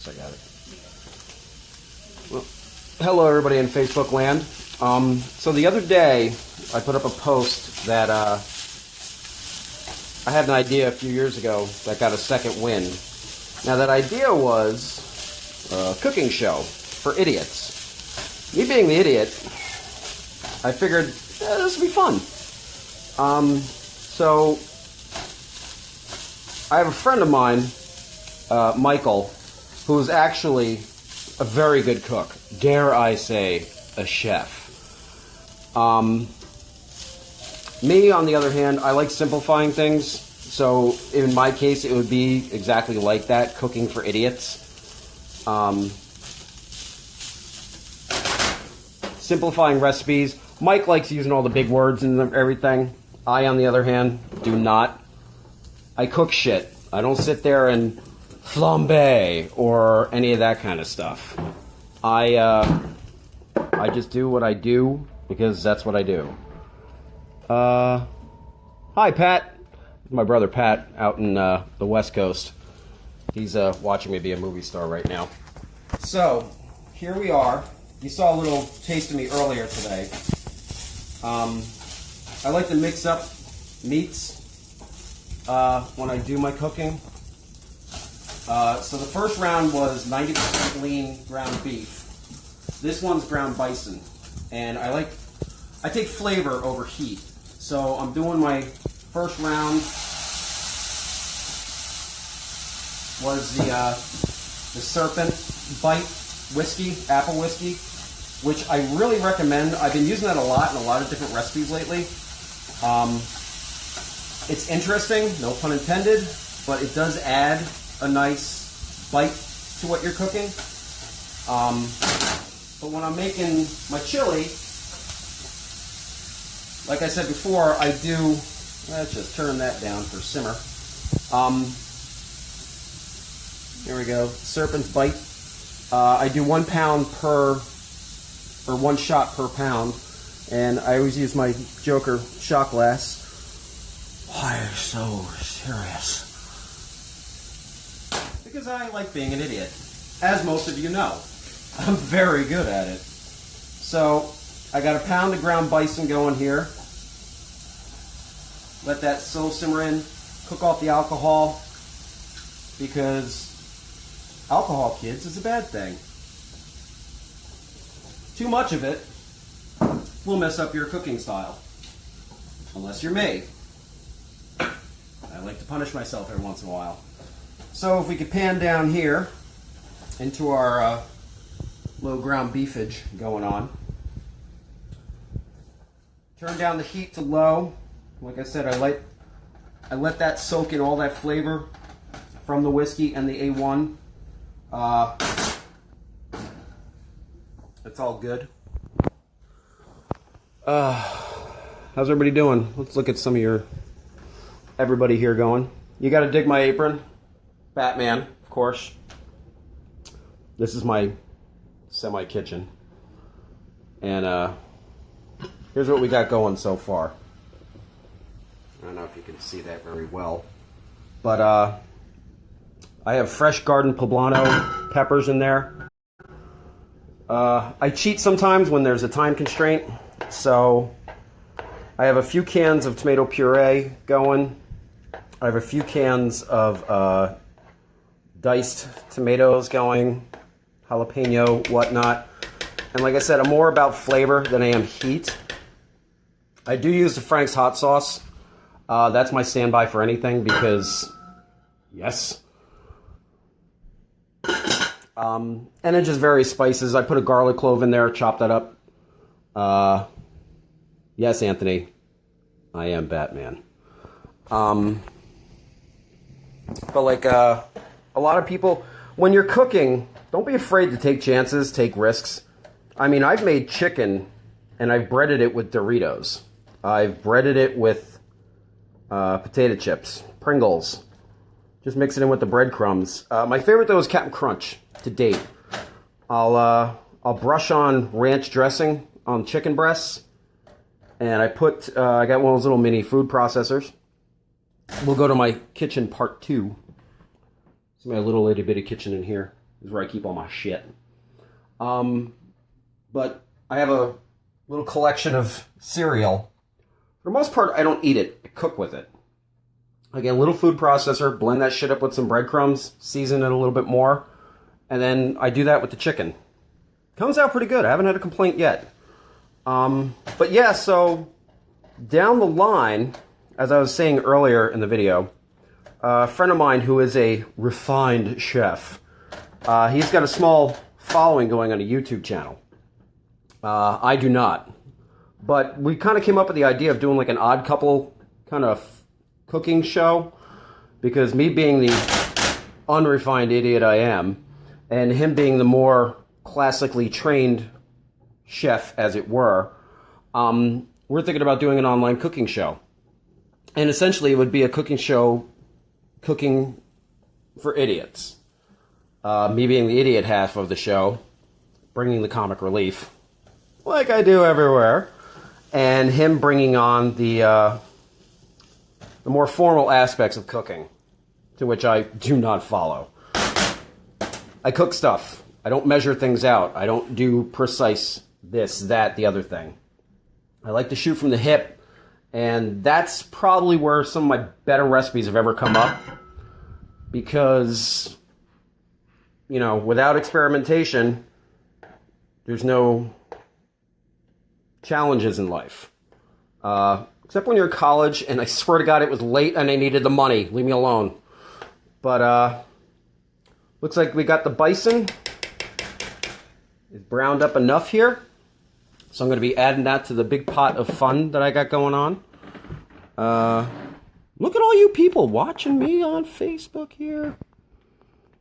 I got it. Well, hello, everybody in Facebook land. So the other day, I put up a post that I had an idea a few years ago that got a second wind. Now, that idea was a cooking show for idiots. Me being the idiot, I figured this would be fun. So I have a friend of mine, Michael, who is actually a very good cook. Dare I say, a chef. Me, on the other hand, I like simplifying things. So in my case, it would be exactly like that, cooking for idiots. Simplifying recipes. Mike likes using all the big words and everything. I, on the other hand, do not. I cook shit. I don't sit there and flambe or any of that kind of stuff. I just do what I do because that's what I do. Hi, Pat. My brother Pat out in the West Coast. He's watching me be a movie star right now. So, here we are. You saw a little taste of me earlier today. I like to mix up meats when I do my cooking. So the first round was 90% lean ground beef. This one's ground bison. And I take flavor over heat. So I'm doing my first round was the Serpent Bite whiskey, apple whiskey, which I really recommend. I've been using that a lot in a lot of different recipes lately. It's interesting, no pun intended, but it does add a nice bite to what you're cooking. But when I'm making my chili, like I said before, I do, let's just turn that down for simmer. Here we go, Serpent's Bite. I do 1 pound per, or 1 shot per pound, and I always use my Joker shot glass. Why are you so serious? Because I like being an idiot, as most of you know. I'm very good at it. So, I got 1 pound of ground bison going here. Let that slow simmer in, cook off the alcohol, because alcohol, kids, is a bad thing. Too much of it will mess up your cooking style. Unless you're me. I like to punish myself every once in a while. So if we could pan down here into our little ground beefage going on. Turn down the heat to low. Like I said, I let that soak in all that flavor from the whiskey and the A1. It's all good. How's everybody doing? Let's look at some of everybody here going. You gotta dig my apron. Batman, of course. This is my semi-kitchen. And here's what we got going so far. I don't know if you can see that very well. But I have fresh garden poblano peppers in there. I cheat sometimes when there's a time constraint. So I have a few cans of tomato puree going. I have a few cans of diced tomatoes going, jalapeno, whatnot. And like I said, I'm more about flavor than I am heat. I do use the Frank's hot sauce. That's my standby for anything because, yes. And it just varies spices. I put a garlic clove in there, chop that up. Yes, Anthony, I am Batman. But like a lot of people, when you're cooking, don't be afraid to take chances, take risks. I mean, I've made chicken and I've breaded it with Doritos. I've breaded it with potato chips, Pringles. Just mix it in with the breadcrumbs. My favorite though is Captain Crunch to date. I'll brush on ranch dressing on chicken breasts, and I got one of those little mini food processors. We'll go to my kitchen part 2. It's my little itty bitty kitchen in here. is where I keep all my shit. But I have a little collection of cereal. For the most part, I don't eat it. I cook with it. I get a little food processor, blend that shit up with some breadcrumbs, season it a little bit more, and then I do that with the chicken. Comes out pretty good. I haven't had a complaint yet. But yeah, so down the line, as I was saying earlier in the video, a friend of mine who is a refined chef, he's got a small following going on a YouTube channel. I do not. But we kind of came up with the idea of doing like an odd couple kind of cooking show, because me being the unrefined idiot I am, and him being the more classically trained chef, as it were, we're thinking about doing an online cooking show. And essentially it would be a cooking show, cooking for idiots. Me being the idiot half of the show, bringing the comic relief, like I do everywhere, and him bringing on the more formal aspects of cooking, to which I do not follow. I cook stuff. I don't measure things out. I don't do precise this, that, the other thing. I like to shoot from the hip, and that's probably where some of my better recipes have ever come up, because, you know, without experimentation, there's no challenges in life. Except when you're in college, and I swear to God it was late and I needed the money. Leave me alone. But, looks like we got the bison. It's browned up enough here. So I'm going to be adding that to the big pot of fun that I got going on. Look at all you people watching me on Facebook here.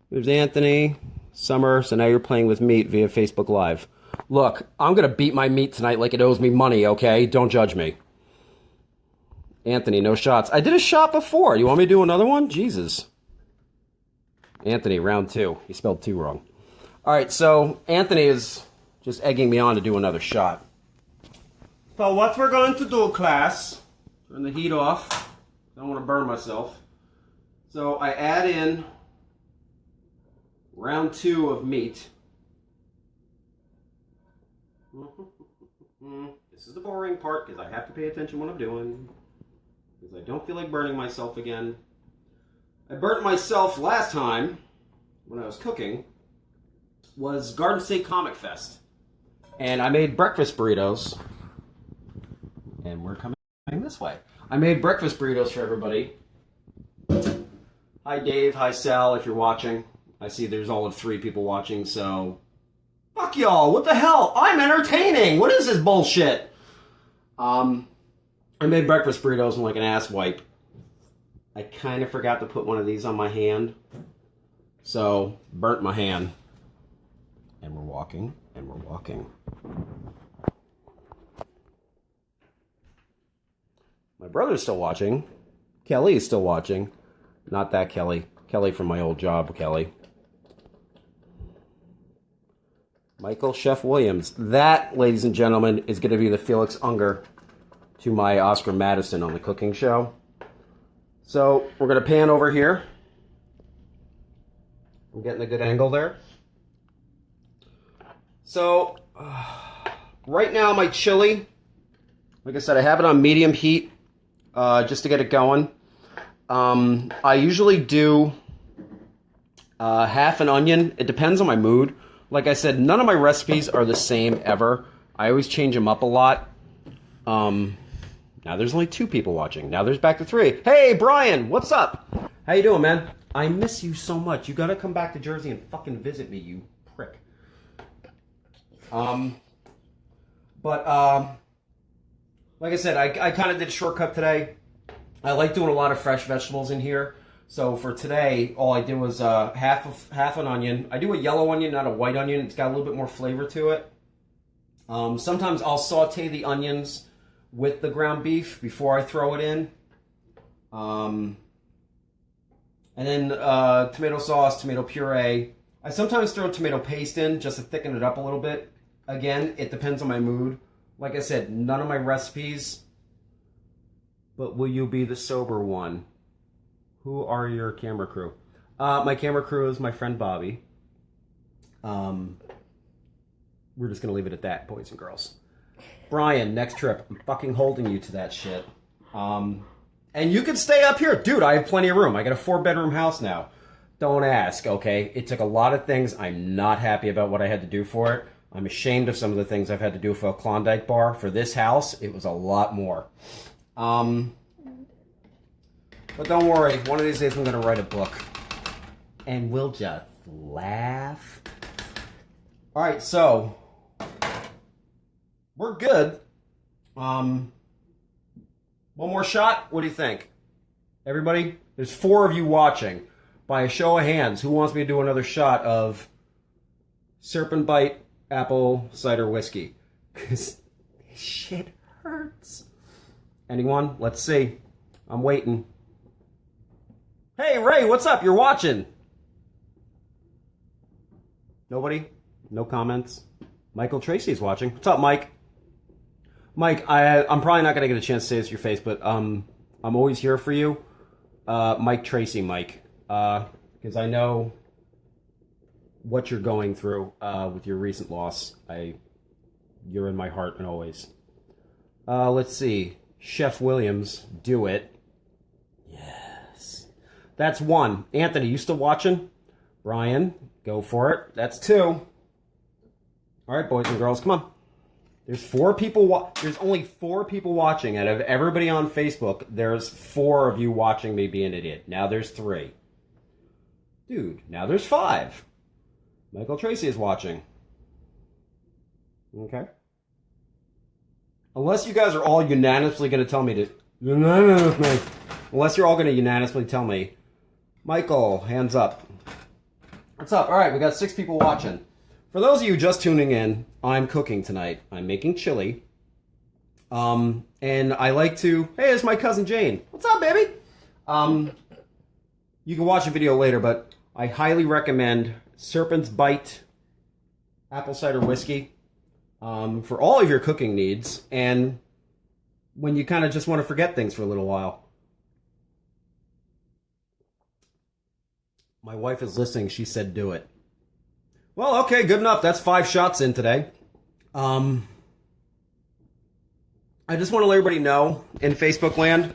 There's Anthony, Summer, so now you're playing with meat via Facebook Live. Look, I'm going to beat my meat tonight like it owes me money, okay? Don't judge me. Anthony, no shots. I did a shot before. You want me to do another one? Jesus. Anthony, round 2. He spelled 2 wrong. All right, so Anthony is just egging me on to do another shot. So what we're going to do, class, turn the heat off. I don't want to burn myself. So I add in round 2 of meat. This is the boring part because I have to pay attention what I'm doing, because I don't feel like burning myself again. I burnt myself last time when I was cooking, was Garden State Comic Fest. And I made breakfast burritos. And we're coming this way. I made breakfast burritos for everybody. Hi Dave, hi Sal, if you're watching. I see there's all of 3 people watching, so fuck y'all, what the hell? I'm entertaining! What is this bullshit? I made breakfast burritos in like an ass wipe. I kind of forgot to put one of these on my hand. So, burnt my hand. And we're walking, and we're walking. My brother's still watching. Kelly is still watching. Not that Kelly. Kelly from my old job, Kelly. Michael Chef Williams. That, ladies and gentlemen, is going to be the Felix Unger to my Oscar Madison on the cooking show. So, we're going to pan over here. I'm getting a good angle there. So, right now my chili, like I said, I have it on medium heat just to get it going. I usually do half an onion. It depends on my mood. Like I said, none of my recipes are the same ever. I always change them up a lot. Now there's only 2 people watching. Now there's back to 3. Hey, Brian, what's up? How you doing, man? I miss you so much. You gotta come back to Jersey and fucking visit me, you prick. Like I said, I kind of did a shortcut today. I like doing a lot of fresh vegetables in here. So for today, all I did was half an onion. I do a yellow onion, not a white onion. It's got a little bit more flavor to it. Sometimes I'll saute the onions with the ground beef before I throw it in. And then tomato sauce, tomato puree. I sometimes throw tomato paste in just to thicken it up a little bit. Again, it depends on my mood. Like I said, none of my recipes. But will you be the sober one? Who are your camera crew? My camera crew is my friend Bobby. We're just going to leave it at that, boys and girls. Brian, next trip, I'm fucking holding you to that shit. And you can stay up here. Dude, I have plenty of room. I got a 4-bedroom house now. Don't ask, okay? It took a lot of things. I'm not happy about what I had to do for it. I'm ashamed of some of the things I've had to do for a Klondike bar. For this house, it was a lot more. But don't worry. One of these days I'm going to write a book. And we'll just laugh. All right, so we're good. One more shot? What do you think? Everybody? There's 4 of you watching. By a show of hands, who wants me to do another shot of Serpent Bite apple cider whiskey? Because this shit hurts. Anyone? Let's see. I'm waiting. Hey, Ray, what's up? You're watching. Nobody? No comments? Michael Tracy's watching. What's up, Mike? Mike, I'm probably not going to get a chance to say this to your face, but I'm always here for you. Mike Tracy, Mike. Because I know what you're going through with your recent loss. You're in my heart and always. Let's see. Chef Williams, do it. Yes. That's 1. Anthony, you still watching? Brian, go for it. That's 2. All right, boys and girls, come on. There's 4 people. There's only 4 people watching. Out of everybody on Facebook, there's 4 of you watching me be an idiot. Now there's 3. Dude, now there's 5. Michael Tracy is watching. Okay. Unless you guys are all unanimously going to tell me to... Unless you're all going to unanimously tell me. Michael, hands up. What's up? All right, we got 6 people watching. For those of you just tuning in, I'm cooking tonight. I'm making chili. And I like to... Hey, it's my cousin Jane. What's up, baby? You can watch a video later, but I highly recommend Serpent's Bite apple cider whiskey for all of your cooking needs and when you kind of just want to forget things for a little while. My wife is listening. She said do it. Well, okay, good enough. That's 5 shots in today. I just want to let everybody know in Facebook land,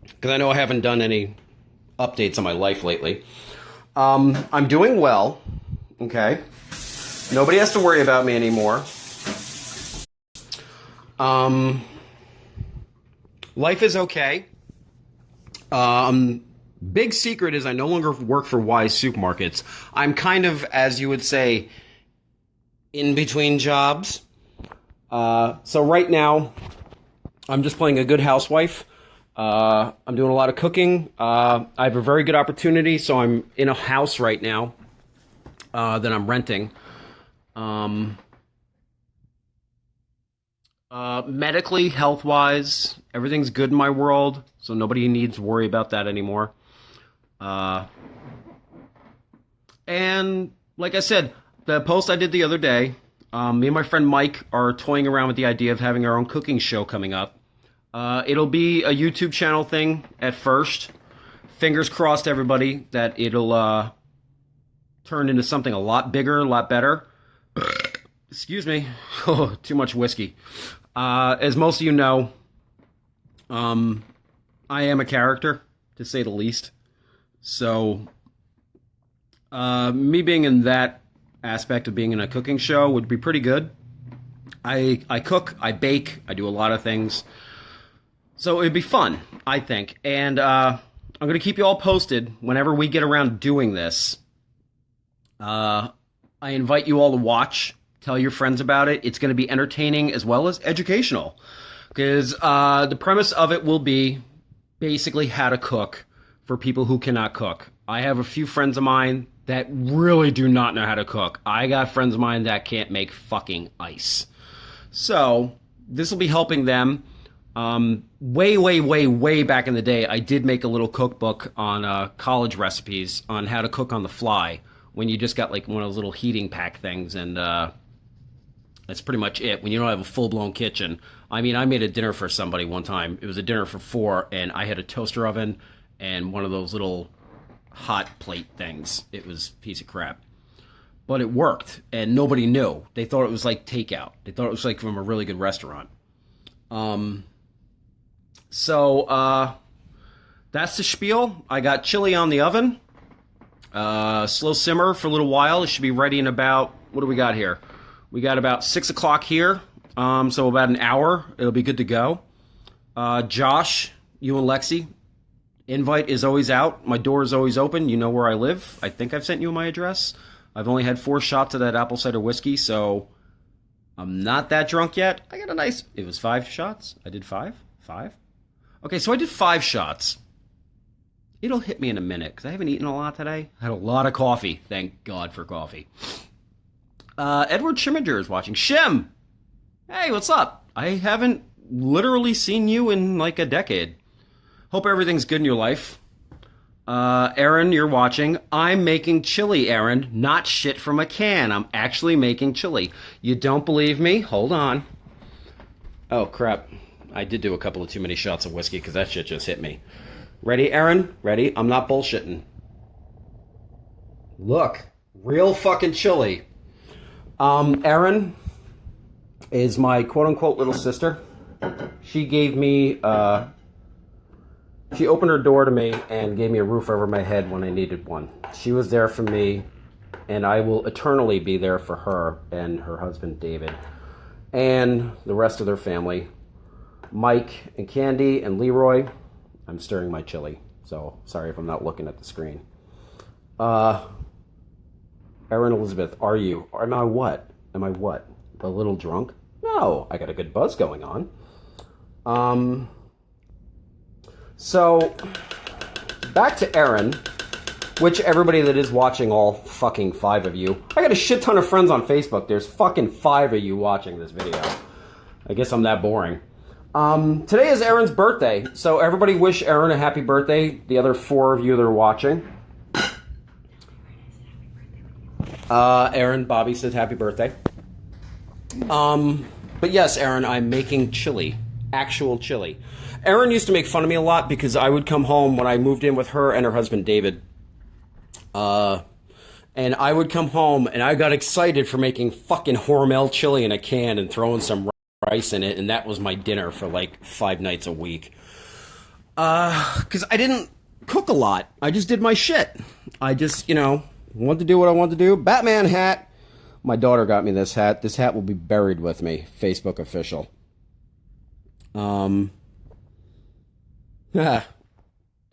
because I know I haven't done any updates on my life lately. I'm doing well, okay? Nobody has to worry about me anymore. Life is okay. Big secret is I no longer work for Wise Supermarkets. I'm kind of, as you would say, in between jobs. So right now, I'm just playing a good housewife. I'm doing a lot of cooking. I have a very good opportunity, so I'm in a house right now that I'm renting. Medically, health-wise, everything's good in my world, so nobody needs to worry about that anymore. And like I said, the post I did the other day, me and my friend Mike are toying around with the idea of having our own cooking show coming up. It'll be a YouTube channel thing at first. Fingers crossed, everybody, that it'll turn into something a lot bigger, a lot better. Excuse me. Oh, too much whiskey. As most of you know, I am a character, to say the least. So, me being in that aspect of being in a cooking show would be pretty good. I cook, I bake, I do a lot of things. So it'd be fun, I think. And I'm going to keep you all posted whenever we get around doing this. I invite you all to watch. Tell your friends about it. It's going to be entertaining as well as educational. Because the premise of it will be basically how to cook for people who cannot cook. I have a few friends of mine that really do not know how to cook. I got friends of mine that can't make fucking ice. So this will be helping them. Way back in the day, I did make a little cookbook on college recipes on how to cook on the fly when you just got like one of those little heating pack things, and that's pretty much it. When you don't have a full-blown kitchen. I mean, I made a dinner for somebody one time. It was a dinner for 4, and I had a toaster oven and one of those little hot plate things. It was a piece of crap. but it worked, and nobody knew. They thought it was like takeout. They thought it was like from a really good restaurant. So that's the spiel. I got chili on the oven. Slow simmer for a little while. It should be ready in about, what do we got here? We got about 6 o'clock here. So about an hour. It'll be good to go. Josh, you and Lexi, invite is always out. My door is always open. You know where I live. I think I've sent you my address. I've only had 4 shots of that apple cider whiskey, so I'm not that drunk yet. I got a nice... It was 5 shots? I did 5? 5? Okay, so I did 5 shots. It'll hit me in a minute, because I haven't eaten a lot today. I had a lot of coffee. Thank God for coffee. Edward Schiminger is watching. Shim! Hey, what's up? I haven't literally seen you in like a decade. Hope everything's good in your life. Aaron, you're watching. I'm making chili, Aaron. Not shit from a can. I'm actually making chili. You don't believe me? Hold on. Oh, crap. I did do a couple of too many shots of whiskey because that shit just hit me. Ready, Aaron? Ready? I'm not bullshitting. Look. Real fucking chili. Aaron is my quote-unquote little sister. She gave me... She opened her door to me and gave me a roof over my head when I needed one. She was there for me, and I will eternally be there for her and her husband, David, and the rest of their family. Mike and Candy and Leroy. I'm stirring my chili, so sorry if I'm not looking at the screen. Erin Elizabeth, are you? Am I what? Am I what? A little drunk? No, I got a good buzz going on. So, back to Aaron, which everybody that is watching, all fucking 5 of you. I got a shit ton of friends on Facebook. There's fucking 5 of you watching this video. I guess I'm that boring. Today is Aaron's birthday, so everybody wish Aaron a happy birthday. The other 4 of you that are watching. Aaron, Bobby says happy birthday. But yes, Aaron, I'm making chili. Actual chili. Erin used to make fun of me a lot because I would come home when I moved in with her and her husband David. And I would come home and I got excited for making fucking Hormel chili in a can and throwing some rice in it, and that was my dinner for like 5 nights a week. Because I didn't cook a lot. I just did my shit. I just, wanted to do what I wanted to do. Batman hat. My daughter got me this hat. This hat will be buried with me. Facebook official. Thank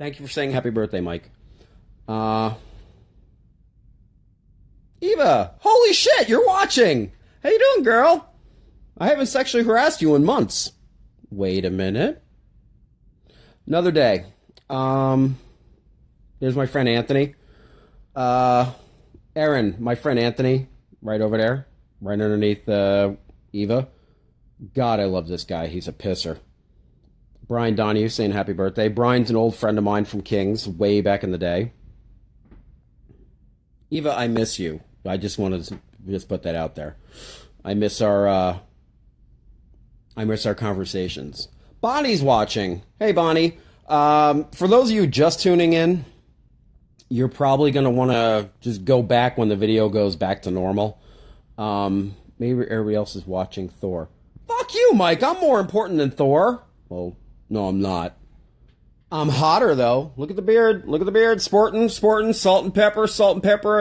you for saying happy birthday, Mike. Eva, holy shit, you're watching. How you doing, girl? I haven't sexually harassed you in months. Wait a minute. Another day. There's my friend Anthony. Aaron, my friend Anthony, right over there, right underneath Eva. God, I love this guy. He's a pisser. Brian Donahue saying happy birthday. Brian's an old friend of mine from Kings, way back in the day. Eva, I miss you. I just wanted to just put that out there. I miss our conversations. Bonnie's watching. Hey, Bonnie. For those of you just tuning in, you're probably going to want to just go back when the video goes back to normal. Maybe everybody else is watching Thor. Fuck you, Mike. I'm more important than Thor. Well, no, I'm not. I'm hotter, though. Look at the beard. Look at the beard. Sporting, salt and pepper.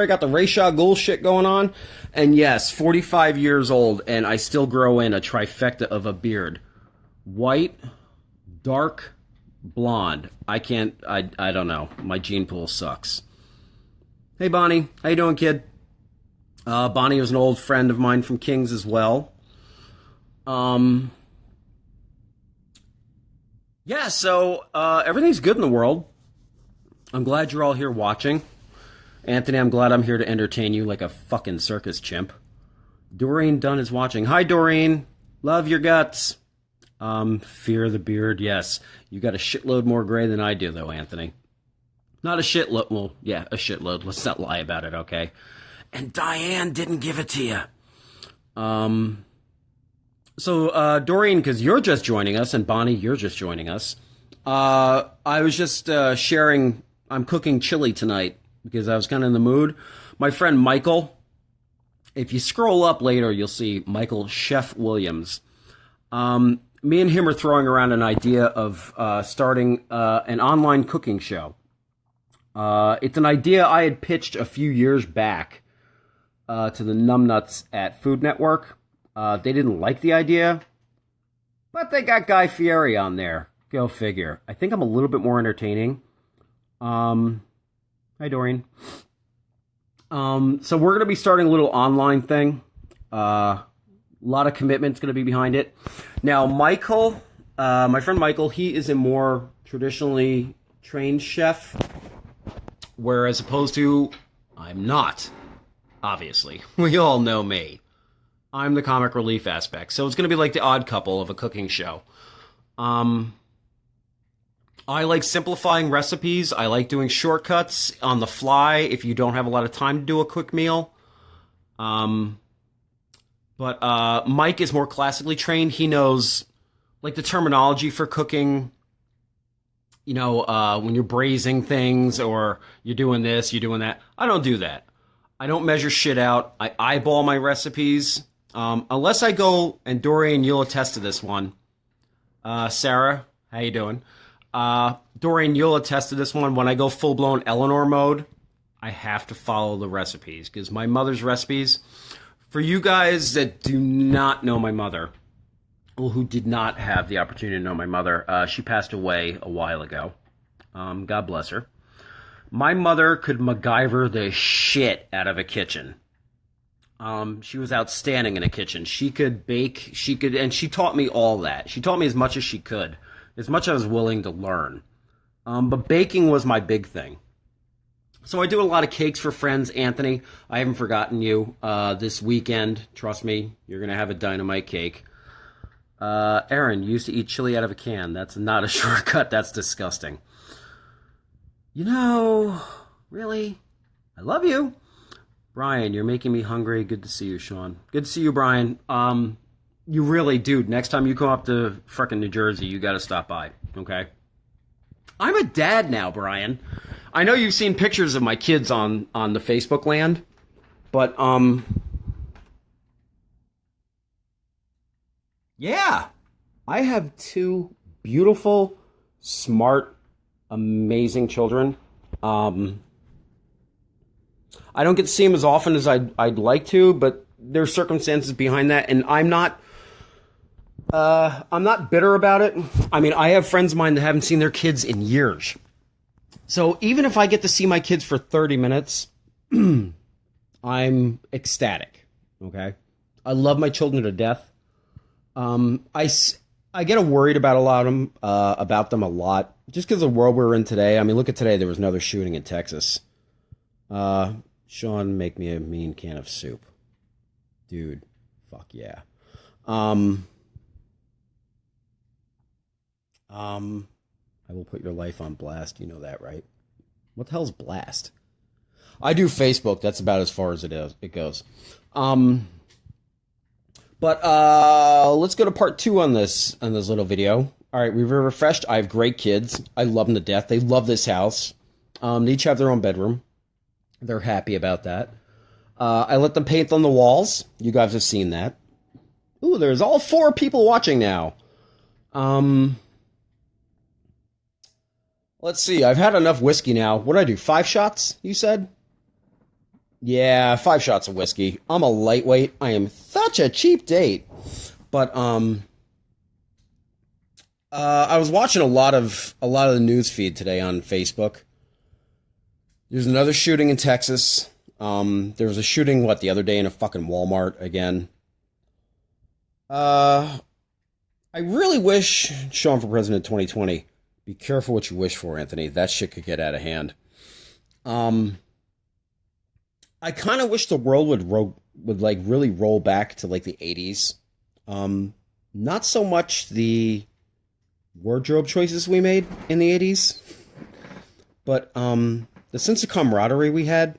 I got the Ra's al Ghul shit going on. And yes, 45 years old, and I still grow in a trifecta of a beard. White, dark, blonde. I don't know. My gene pool sucks. Hey, Bonnie. How you doing, kid? Bonnie was an old friend of mine from Kings as well. Yeah, so everything's good in the world. I'm glad you're all here watching. Anthony, I'm glad I'm here to entertain you like a fucking circus chimp. Doreen Dunn is watching. Hi, Doreen. Love your guts. Fear the beard, yes. You got a shitload more gray than I do, though, Anthony. Not a shitload. Well, yeah, a shitload. Let's not lie about it, okay? And Diane didn't give it to you. So, Doreen, because you're just joining us, and Bonnie, you're just joining us, I was just sharing, I'm cooking chili tonight, because I was kind of in the mood. My friend Michael If you scroll up later, you'll see Michael Chef Williams. Me and him are throwing around an idea of starting an online cooking show. It's an idea I had pitched a few years back to the numbnuts at Food Network. They didn't like the idea, but they got Guy Fieri on there. Go figure. I think I'm a little bit more entertaining. Hi, Doreen. So we're going to be starting a little online thing. A lot of commitment's going to be behind it. Now, Michael, my friend Michael, he is a more traditionally trained chef, whereas opposed to, I'm not, obviously. We all know me. I'm the comic relief aspect. So it's going to be like the Odd Couple of a cooking show. I like simplifying recipes. I like doing shortcuts on the fly if you don't have a lot of time to do a quick meal. But Mike is more classically trained. He knows like the terminology for cooking. You know, when you're braising things or you're doing this, you're doing that. I don't do that. I don't measure shit out. I eyeball my recipes. Unless I go, and Dorian, you'll attest to this one. Sarah, how you doing? Dorian, you'll attest to this one. When I go full-blown Eleanor mode, I have to follow the recipes. Because my mother's recipes, for you guys that do not know my mother, or who did not have the opportunity to know my mother, she passed away a while ago. God bless her. My mother could MacGyver the shit out of a kitchen. She was outstanding in a kitchen. She could bake, and she taught me all that. She taught me as much as she could, as much as I was willing to learn. But baking was my big thing. So I do a lot of cakes for friends. Anthony, I haven't forgotten you. This weekend, trust me, you're going to have a dynamite cake. Aaron, you used to eat chili out of a can. That's not a shortcut. That's disgusting. You know, really? I love you. Brian, you're making me hungry. Good to see you, Sean. Good to see you, Brian. You really, dude, next time you come up to frickin' New Jersey, you got to stop by, okay? I'm a dad now, Brian. I know you've seen pictures of my kids on the Facebook land, but, yeah. I have two beautiful, smart, amazing children. I don't get to see them as often as I'd like to, but there's circumstances behind that, and I'm not bitter about it. I mean, I have friends of mine that haven't seen their kids in years. So even if I get to see my kids for 30 minutes, I'm ecstatic, okay? I love my children to death. I get worried about about them a lot, just because of the world we're in today. I mean, look at today, there was another shooting in Texas. Sean, make me a mean can of soup. Dude, fuck yeah. I will put your life on blast. You know that, right? What the hell's blast? I do Facebook. That's about as far as it goes. But let's go to part 2 on this little video. All right, we've refreshed. I have great kids. I love them to death. They love this house. They each have their own bedroom. They're happy about that. I let them paint on the walls. You guys have seen that. Ooh, there's all 4 people watching now. Let's see. I've had enough whiskey now. What did I do? 5 shots, you said? Yeah, 5 shots of whiskey. I'm a lightweight. I am such a cheap date. But I was watching a lot of the news feed today on Facebook. There's another shooting in Texas. There was a shooting, the other day in a fucking Walmart again. I really wish, Sean for President 2020, be careful what you wish for, Anthony. That shit could get out of hand. I kind of wish the world would really roll back to the 80s. Not so much the wardrobe choices we made in the 80s, but the sense of camaraderie we had,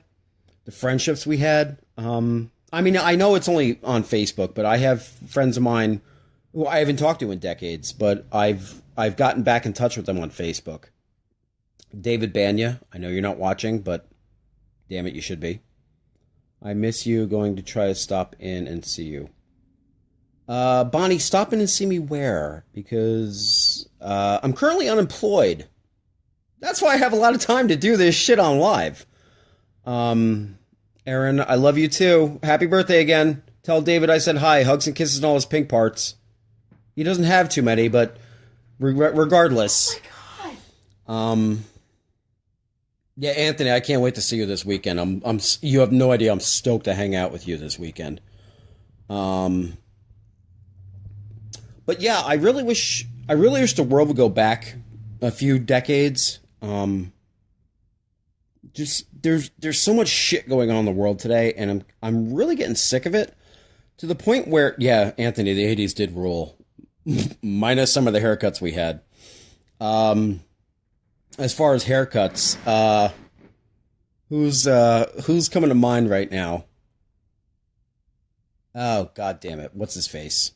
the friendships we had. I mean, I know it's only on Facebook, but I have friends of mine who I haven't talked to in decades, but I've gotten back in touch with them on Facebook. David Banya, I know you're not watching, but damn it, you should be. I miss you. Going to try to stop in and see you. Bonnie, stop in and see me where? Because I'm currently unemployed. That's why I have a lot of time to do this shit on live. Aaron, I love you too. Happy birthday again. Tell David I said hi. Hugs and kisses and all his pink parts. He doesn't have too many, but regardless. Oh my God. Yeah, Anthony, I can't wait to see you this weekend. You have no idea. I'm stoked to hang out with you this weekend. But yeah, I really wish the world would go back a few decades. Just there's so much shit going on in the world today, and I'm really getting sick of it to the point where, yeah, Anthony, the 80s did rule, minus some of the haircuts we had. As far as haircuts, who's coming to mind right now? Oh, God damn it. What's his face?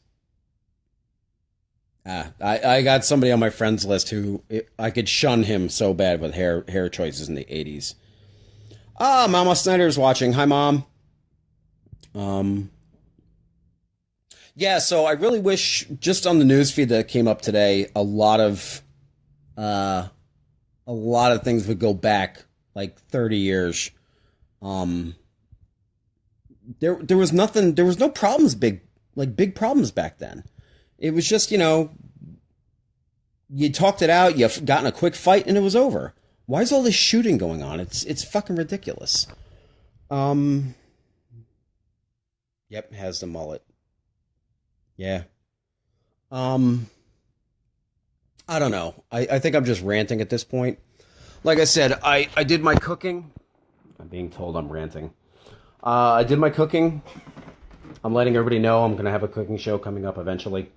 I got somebody on my friends list who I could shun him so bad with hair choices in the 80s. Mama Snyder's watching. Hi, Mom. Yeah, so I really wish, just on the newsfeed that came up today, a lot of things would go back like 30 years. There was nothing, there was no problems, big problems back then. It was just, you talked it out, you got in a quick fight, and it was over. Why is all this shooting going on? It's fucking ridiculous. Yep, has the mullet. Yeah. I don't know. I think I'm just ranting at this point. Like I said, I did my cooking. I'm being told I'm ranting. I did my cooking. I'm letting everybody know I'm going to have a cooking show coming up eventually.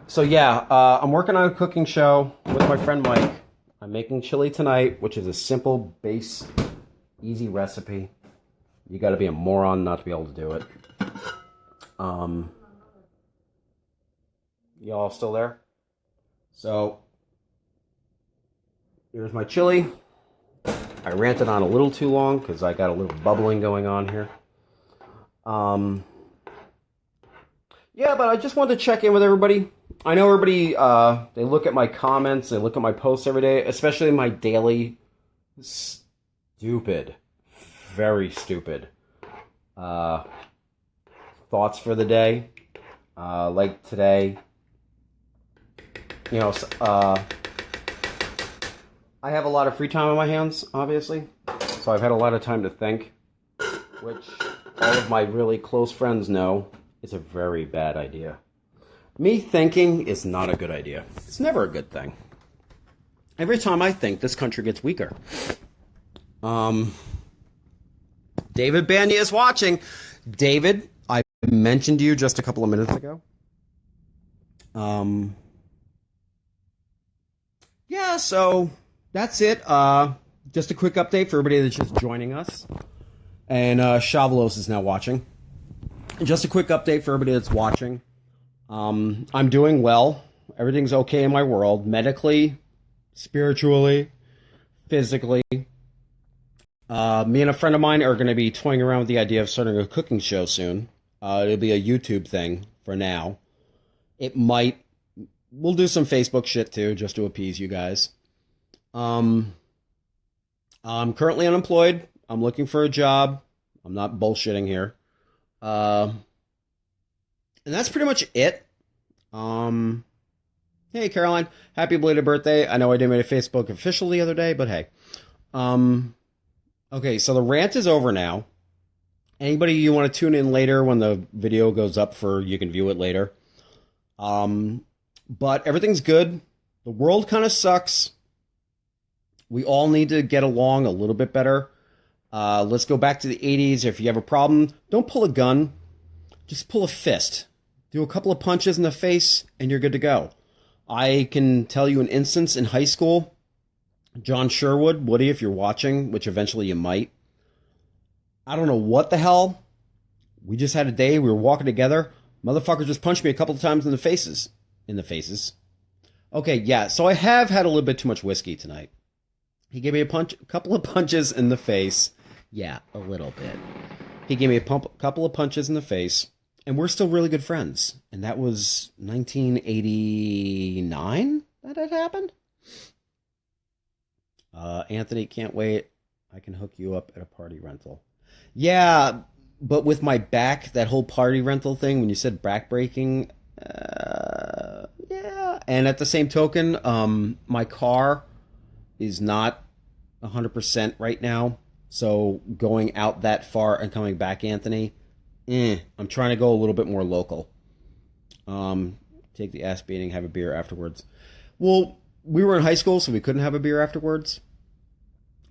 So yeah, I'm working on a cooking show with my friend Mike. I'm making chili tonight, which is a simple, base, easy recipe. You got to be a moron not to be able to do it. Y'all still there? So, here's my chili. I ranted on a little too long because I got a little bubbling going on here. Yeah, but I just wanted to check in with everybody. I know everybody, they look at my comments, they look at my posts every day, especially my daily stupid, very stupid thoughts for the day. Like today, I have a lot of free time on my hands, obviously, so I've had a lot of time to think, which all of my really close friends know is a very bad idea. Me thinking is not a good idea. It's never a good thing. Every time I think, this country gets weaker. David Bandy is watching. David, I mentioned you just a couple of minutes ago. Yeah, so that's it. Just a quick update for everybody that's just joining us. And Shavalos is now watching. Just a quick update for everybody that's watching. I'm doing well. Everything's okay in my world. Medically, spiritually, physically. Me and a friend of mine are going to be toying around with the idea of starting a cooking show soon. It'll be a YouTube thing for now. We'll do some Facebook shit too, just to appease you guys. I'm currently unemployed. I'm looking for a job. I'm not bullshitting here. And that's pretty much it. Hey, Caroline. Happy belated birthday. I know I didn't make a Facebook official the other day, but hey. Okay, so the rant is over now. Anybody you want to tune in later when the video goes up you can view it later. But everything's good. The world kind of sucks. We all need to get along a little bit better. Let's go back to the 80s. If you have a problem, don't pull a gun. Just pull a fist. Do a couple of punches in the face, and you're good to go. I can tell you an instance in high school. John Sherwood, Woody, if you're watching, which eventually you might. I don't know what the hell. We just had a day. We were walking together. Motherfucker just punched me a couple of times in the faces. Okay, yeah, so I have had a little bit too much whiskey tonight. He gave me a couple of punches in the face, Yeah, a little bit. He gave me a couple of punches in the face, and we're still really good friends. And that was 1989 that had happened. Anthony, can't wait. I can hook you up at a party rental. Yeah, but with my back, that whole party rental thing, when you said back breaking, yeah. And at the same token, my car is not 100% right now. So going out that far and coming back, Anthony, I'm trying to go a little bit more local. Take the ass beating, have a beer afterwards. Well, we were in high school, so we couldn't have a beer afterwards.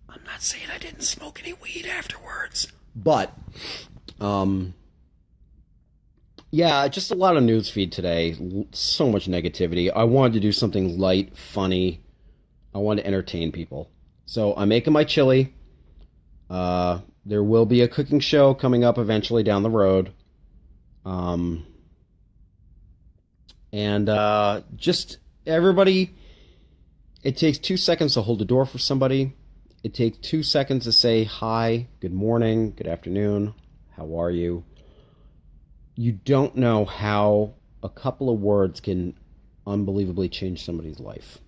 I'm not saying I didn't smoke any weed afterwards. But, yeah, just a lot of news feed today. So much negativity. I wanted to do something light, funny. I wanted to entertain people. So I'm making my chili. There will be a cooking show coming up eventually down the road. Just everybody, it takes 2 seconds to hold the door for somebody. It takes 2 seconds to say hi, good morning, good afternoon, how are you? You don't know how a couple of words can unbelievably change somebody's life.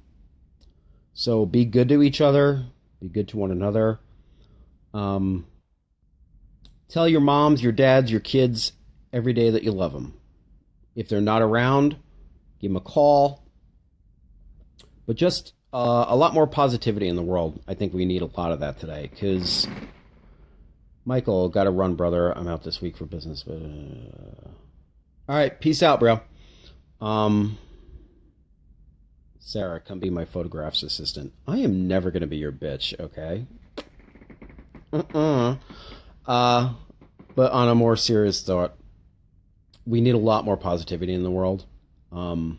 So be good to each other, be good to one another. Tell your moms, your dads, your kids every day that you love them. If they're not around, give them a call. But just a lot more positivity in the world. I think we need a lot of that today. Because, Michael, got to run, brother. I'm out this week for business. But, all right, peace out, bro. Sarah, come be my photographs assistant. I am never going to be your bitch, okay? But on a more serious thought, we need a lot more positivity in the world. I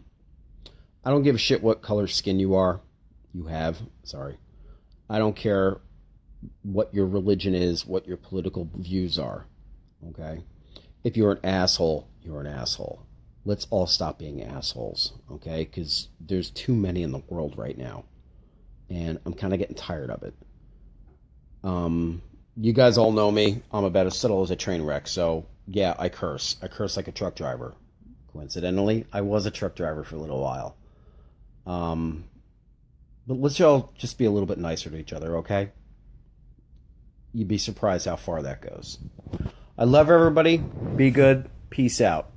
don't give a shit what color skin you are. You have. Sorry. I don't care what your religion is, what your political views are. Okay? If you're an asshole, you're an asshole. Let's all stop being assholes. Okay? Because there's too many in the world right now. And I'm kind of getting tired of it. You guys all know me. I'm about as subtle as a train wreck. So, yeah, I curse. I curse like a truck driver. Coincidentally, I was a truck driver for a little while. But let's all just be a little bit nicer to each other, okay? You'd be surprised how far that goes. I love everybody. Be good. Peace out.